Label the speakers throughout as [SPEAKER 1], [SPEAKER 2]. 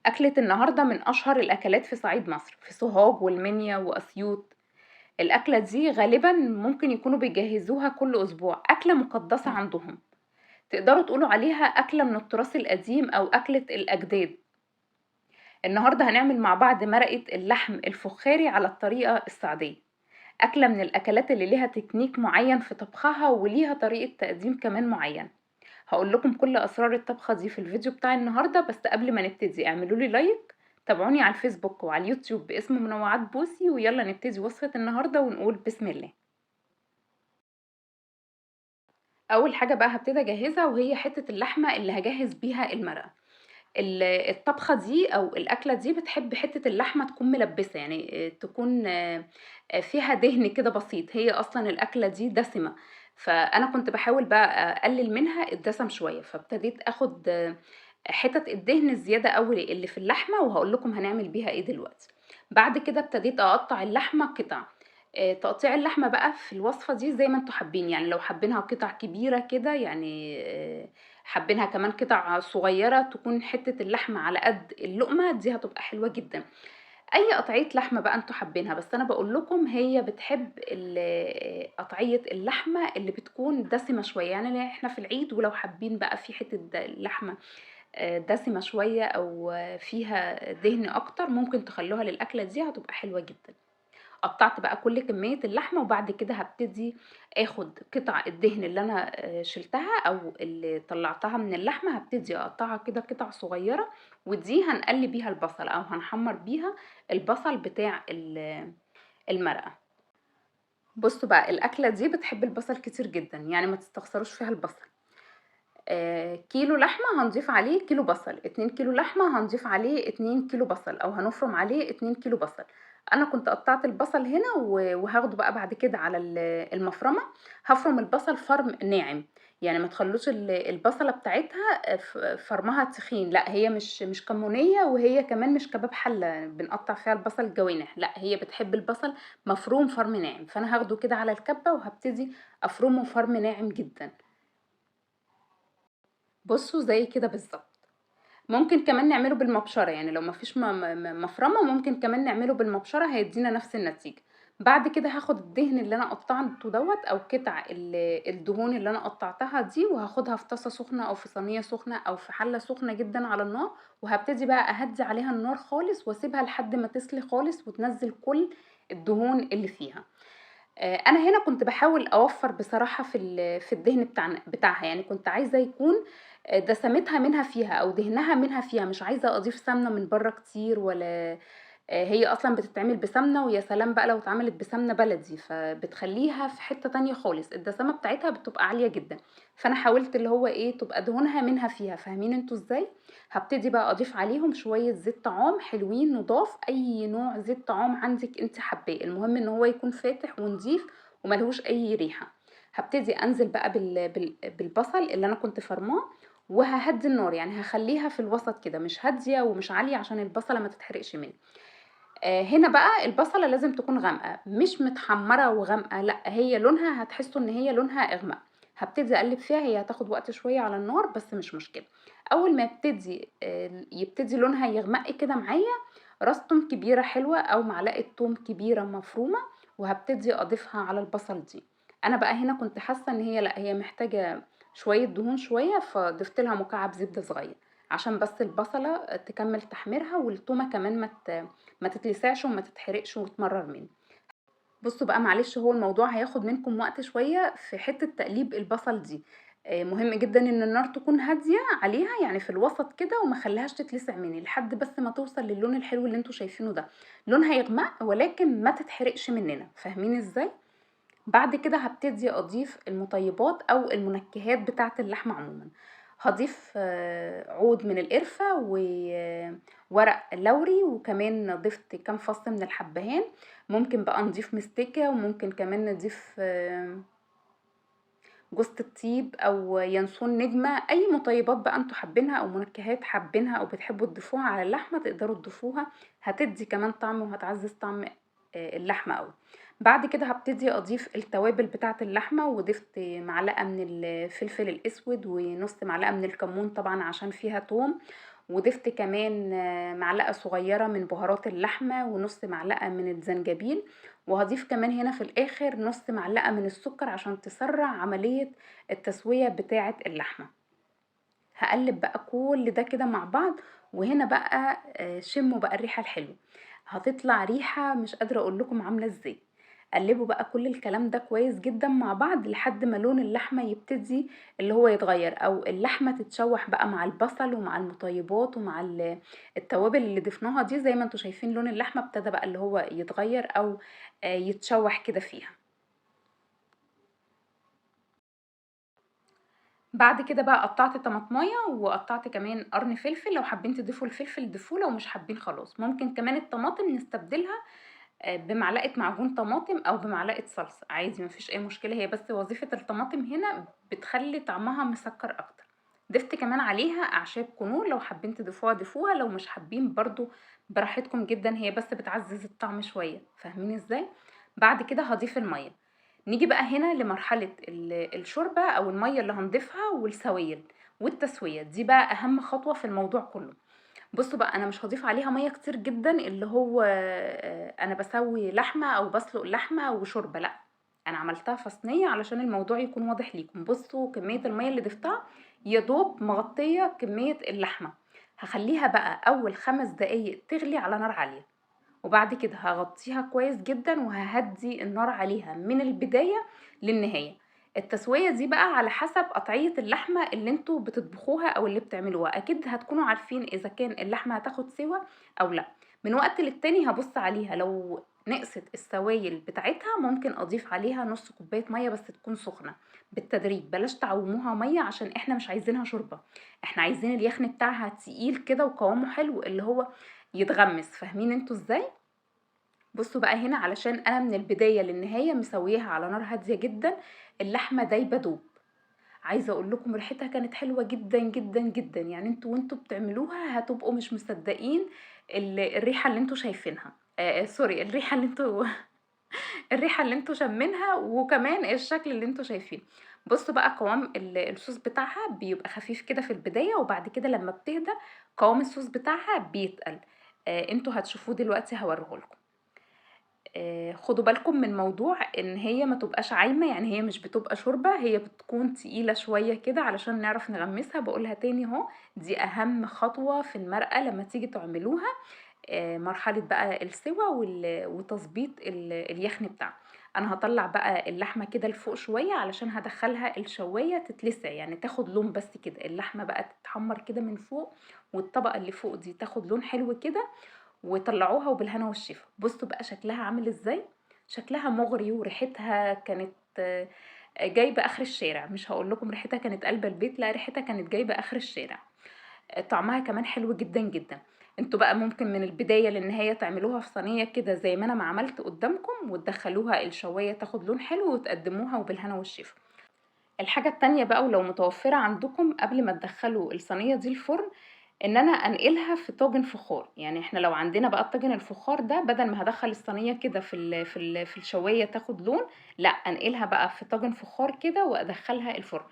[SPEAKER 1] أكلة النهاردة من أشهر الأكلات في صعيد مصر، في سوهاج والمنيا وأسيوط. الأكلة دي غالبًا ممكن يكونوا بيجهّزوها كل أسبوع، أكلة مقدسة عندهم، تقدروا تقولوا عليها أكلة من التراث القديم أو أكلة الأجداد. النهاردة هنعمل مع بعض مرقة اللحم الفخاري على الطريقة الصعيدية، أكلة من الأكلات اللي ليها تكنيك معين في طبخها وليها طريقة تقديم كمان معينة. هاقول لكم كل أسرار الطبخة دي في الفيديو بتاع النهاردة، بس قبل ما نبتدي اعملوا لي لايك، تابعوني على الفيسبوك وعلى اليوتيوب باسم منوعات بوسي، ويلا نبتدي وصفة النهاردة ونقول بسم الله. أول حاجة بقى هابتدي أجهزها وهي حتة اللحمة اللي هاجهز بيها المرقة. الطبخة دي أو الأكلة دي بتحب حتة اللحمة تكون ملبسة، يعني تكون فيها دهن كده بسيط، هي أصلا الأكلة دي دسمة. فأنا كنت بحاول بقى أقلل منها الدسم شوية، فابتديت أخد حتت الدهن الزيادة أوي اللي في اللحمة، وهقول لكم هنعمل بيها إيه دلوقتي. بعد كده ابتديت أقطع اللحمة قطع. تقطيع اللحمة بقى في الوصفة دي زي ما انتوا حابين، يعني لو حابينها قطع كبيرة كده، يعني حابينها كمان قطع صغيرة تكون حتة اللحمة على قد اللقمة دي هتبقى حلوة جدا. اي قطعية لحمة بقى انتوا حابينها، بس انا بقول لكم هي بتحب قطعية اللحمة اللي بتكون دسمة شوية، يعني احنا في العيد ولو حابين بقى في حتة لحمة دسمة شوية او فيها دهن اكتر، ممكن تخلوها للاكلة دي هتبقى حلوة جدا. قطعت بقى كل كمية اللحمة، وبعد كده هبتدي اخد قطع الدهن اللي انا شلتها او اللي طلعتها من اللحمة، هبتدي اقطعها كده قطع صغيرة، ودي هنقلي بيها البصل او هنحمر بيها البصل بتاع المرقة. بصوا بقى الاكلة دي بتحب البصل كتير جدا، يعني ما تستخسروش فيها البصل. كيلو لحمة هنضيف عليه كيلو بصل، 2 كيلو لحمة هنضيف عليه 2 كيلو بصل، او هنفرم عليه 2 كيلو بصل. انا كنت قطعت البصل هنا وهاخده بقى بعد كده على المفرمة. هفرم البصل فرم ناعم، يعني ما تخلوش البصلة بتاعتها فرمها تخين، لا هي مش كمونية، وهي كمان مش كباب حلة بنقطع فيها البصل جوانح، لا هي بتحب البصل مفروم فرم ناعم. فانا هاخده كده على الكبة وهبتدي افرمه فرم ناعم جدا. بصوا زي كده بالظبط. ممكن كمان نعمله بالمبشرة، يعني لو مفيش مفرمة ممكن كمان نعمله بالمبشرة هيدينا نفس النتيجة. بعد كده هاخد الدهن اللي انا قطعته دوت او قطع الدهون اللي انا قطعتها دي، وهاخدها في طاسة سخنة او في صينية سخنة او في حلة سخنة جدا على النار، وهبتدي بقى اهدي عليها النار خالص واسيبها لحد ما تسلي خالص وتنزل كل الدهون اللي فيها. انا هنا كنت بحاول اوفر بصراحة في الدهن بتاعها، يعني كنت عايزة يكون دسمتها منها فيها او دهنها منها فيها، مش عايزة اضيف سمنة من بره كتير ولا. هي اصلا بتتعمل بسمنة، ويا سلام بقى لو اتعملت بسمنة بلدي فبتخليها في حتة تانية خالص، الدسمة بتاعتها بتبقى عالية جدا. فانا حاولت اللي هو ايه تبقى دهونها منها فيها، فاهمين انتوا ازاي. هبتدي بقى اضيف عليهم شوية زيت طعام حلوين نضاف، اي نوع زيت طعام عندك انت حباه، المهم ان هو يكون فاتح ونضيف وملهوش اي ريحة. هبتدي انزل بقى بالبصل اللي انا كنت فرماه، وههدي النار، يعني هخليها في الوسط كده، مش هادية ومش عالية عشان البصلة ما تتحرقش مني. هنا بقى البصلة لازم تكون غامقة، مش متحمرة وغامقة، لا هي لونها هتحسوا ان هي لونها اغمق. هبتدي اقلب فيها، هي هتاخد وقت شوية على النار بس مش مشكلة. اول ما يبتدي لونها يغمق كده معايا، راس توم كبيرة حلوة او معلقة توم كبيرة مفرومة، وهبتدي اضيفها على البصل دي. انا بقى هنا كنت حاسة ان هي لا هي محتاجة شوية دهون شوية، فضفت لها مكعب زبدة صغير عشان بس البصلة تكمل تحميرها، والتومة كمان ما تتلسعش وما تتحرقش وتمرر مني. بصوا بقى معلش، هو الموضوع هياخد منكم وقت شوية في حتة تقليب البصل دي. مهم جدا ان النار تكون هادية عليها، يعني في الوسط كده، وما خليهاش تتلسع مني لحد بس ما توصل للون الحلو اللي انتوا شايفينه ده. لونها يغمق ولكن ما تتحرقش مننا، فاهمين ازاي. بعد كده هبتدي اضيف المطيبات او المنكهات بتاعه اللحمه عموما. هضيف عود من القرفة وورق لوري، وكمان ضفت كام فص من الحبهان. ممكن بقى نضيف مستكة، وممكن كمان نضيف جوز الطيب او ينسون نجمة، اي مطيبات بقى انتوا حابينها او منكهات حابينها او بتحبوا تضيفوها على اللحمة تقدروا تضيفوها، هتدي كمان طعم وهتعزز طعم اللحمة قوي. بعد كده هبتدي اضيف التوابل بتاعه اللحمة، وضفت معلقة من الفلفل الاسود ونص معلقة من الكمون طبعا عشان فيها توم، وضفت كمان معلقة صغيرة من بهارات اللحمة ونص معلقة من الزنجبيل، وهضيف كمان هنا في الاخر نص معلقة من السكر عشان تسرع عملية التسوية بتاعة اللحمة. هقلب بقى كل ده كده مع بعض، وهنا بقى شموا بقى الريحة الحلوة، هتطلع ريحة مش قادرة اقول لكم عاملة ازاي. قلبوا بقى كل الكلام ده كويس جدا مع بعض لحد ما لون اللحمة يبتدي اللي هو يتغير، او اللحمة تتشوح بقى مع البصل ومع المطيبات ومع التوابل اللي ضفناها دي. زي ما انتوا شايفين لون اللحمة ابتدى بقى اللي هو يتغير او يتشوح كده فيها. بعد كده بقى قطعت طماطمايه وقطعت كمان قرن فلفل، لو حابين تضيفوا الفلفل ضيفوه، لو مش حابين خلاص. ممكن كمان الطماطم نستبدلها بمعلقه معجون طماطم او بمعلقه صلصه عادي، مفيش اي مشكله. هي بس وظيفه الطماطم هنا بتخلي طعمها مسكر اكتر. ضفت كمان عليها اعشاب كنور، لو حابين تضيفوها ضيفوها، لو مش حابين برضو براحتكم جدا، هي بس بتعزز الطعم شويه. فاهمين ازاي؟ بعد كده هضيف الميه. نيجي بقى هنا لمرحلة الشوربة أو المية اللي هنضيفها والسوائل والتسوية، دي بقى أهم خطوة في الموضوع كله. بصوا بقى، أنا مش هضيف عليها مية كتير جدا اللي هو أنا بسوي لحمة أو بسلق لحمة وشوربة، لأ. أنا عملتها في صينية علشان الموضوع يكون واضح ليكم. بصوا كمية المية اللي ضفتها يا دوب مغطية كمية اللحمة. هخليها بقى أول 5 دقايق تغلي على نار عالية، وبعد كده هغطيها كويس جدا وههدي النار عليها من البداية للنهاية. التسوية دي بقى على حسب قطعية اللحمة اللي انتوا بتطبخوها او اللي بتعملوها، اكيد هتكونوا عارفين اذا كان اللحمة هتاخد سوا او لا. من وقت للتاني هبص عليها، لو نقصت السوائل بتاعتها ممكن اضيف عليها نص كوباية مية بس تكون سخنة بالتدريج. بلاش تعوموها مية عشان احنا مش عايزينها شوربة، احنا عايزين اليخن بتاعها تقيل كده وقوامه حلو اللي هو يتغمس. فاهمين انتوا ازاي؟ بصوا بقى هنا، علشان انا من البداية للنهاية مسويها على نار هادية جدا، اللحمة دايبة دوب. عايزة اقول لكم ريحتها كانت حلوة جدا جدا جدا، يعني انتوا وانتوا بتعملوها هتبقوا مش مصدقين الريحة اللي انتوا شايفينها. سوري، الريحة اللي انتوا الريحة اللي انتوا شامينها، وكمان الشكل اللي انتوا شايفينه. بصوا بقى قوام الصوص بتاعها بيبقى خفيف كده في البداية، وبعد كده لما بتهدى قوام الصوص بتاعها بيتقل. انتوا هتشوفوه دلوقتي هوريهولكم. خدوا بالكم من موضوع ان هي ما تبقاش عايمة، يعني هي مش بتبقى شوربة، هي بتكون تقيلة شوية كده علشان نعرف نغمسها. بقولها تاني اهو، دي اهم خطوة في المرقة لما تيجي تعملوها. مرحلة بقى السوا وتظبيط اليخن بتاعها. انا هطلع بقى اللحمة كده لفوق شوية علشان هدخلها الشواية تتلسع، يعني تاخد لون بس كده، اللحمة بقى تتحمر كده من فوق، والطبقة اللي فوق دي تاخد لون حلو كده، وطلعوها وبالهنا والشفا. بصوا بقى شكلها عامل ازاي، شكلها مغري وريحتها كانت جايبة اخر الشارع. مش هقول لكم ريحتها كانت قلب البيت، لا ريحتها كانت جايبة اخر الشارع. طعمها كمان حلو جدا جدا. انتوا بقى ممكن من البداية للنهاية تعملوها في صينية كده زي ما انا ما عملت قدامكم، وتدخلوها الشواية تاخد لون حلو وتقدموها وبالهنا والشفا. الحاجة التانية بقى، ولو متوفرة عندكم قبل ما تدخلوا الصينية دي الفرن، ان انا انقلها في طاجن فخار. يعني احنا لو عندنا بقى الطاجن الفخار ده، بدل ما هدخل الصينية كده في الشواية تاخد لون، لا انقلها بقى في طاجن فخار كده وادخلها الفرن.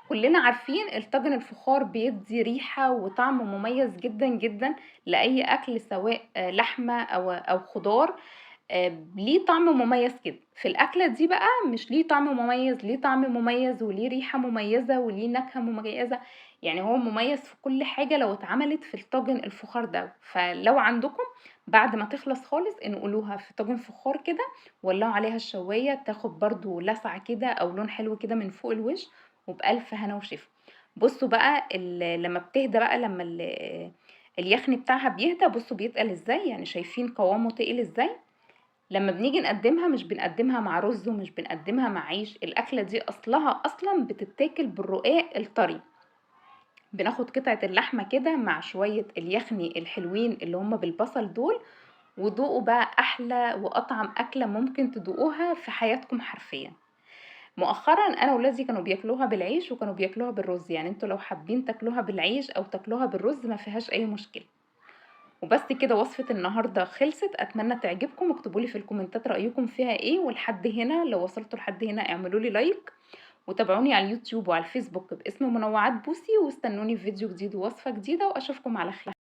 [SPEAKER 1] كلنا عارفين الطاجن الفخار بيدي ريحة وطعم مميز جدا جدا لأي أكل، سواء لحمة أو خضار. ليه طعم مميز كده. في الأكلة دي بقى مش ليه طعم مميز، ليه طعم مميز وليه ريحة مميزة وليه نكهة مميزة. يعني هو مميز في كل حاجة لو اتعملت في الطاجن الفخار ده. فلو عندكم بعد ما تخلص خالص انقلوها في طاجن فخار كده، ولعوا عليها الشواية تاخد برضو لسعة كده أو لون حلو كده من فوق الوش، وبألف هنا وشفا. بصوا بقى لما بتهدى بقى، لما اليخن بتاعها بيهدى، بصوا بيتقل ازاي، يعني شايفين قوامه تقل ازاي. لما بنيجي نقدمها مش بنقدمها مع رز ومش بنقدمها مع عيش، الأكلة دي أصلها أصلا بتتاكل بالرقاق الطري. بناخد قطعة اللحمة كده مع شوية اليخني الحلوين اللي هم بالبصل دول، وذوقوا بقى أحلى وأطعم أكلة ممكن تدوقوها في حياتكم حرفيا. مؤخرا أنا ولادي كانوا بياكلوها بالعيش وكانوا بياكلوها بالرز، يعني انتوا لو حابين تاكلوها بالعيش أو تاكلوها بالرز ما فيهاش أي مشكلة. وبس كده وصفة النهاردة خلصت، اتمنى تعجبكم. اكتبوا لي في الكومنتات رأيكم فيها ايه، ولحد هنا لو وصلتوا لحد هنا اعملوا لي لايك، وتابعوني على اليوتيوب وعلى الفيسبوك باسم منوعات بوسي، واستنوني في فيديو جديد ووصفة جديدة، واشوفكم على خير.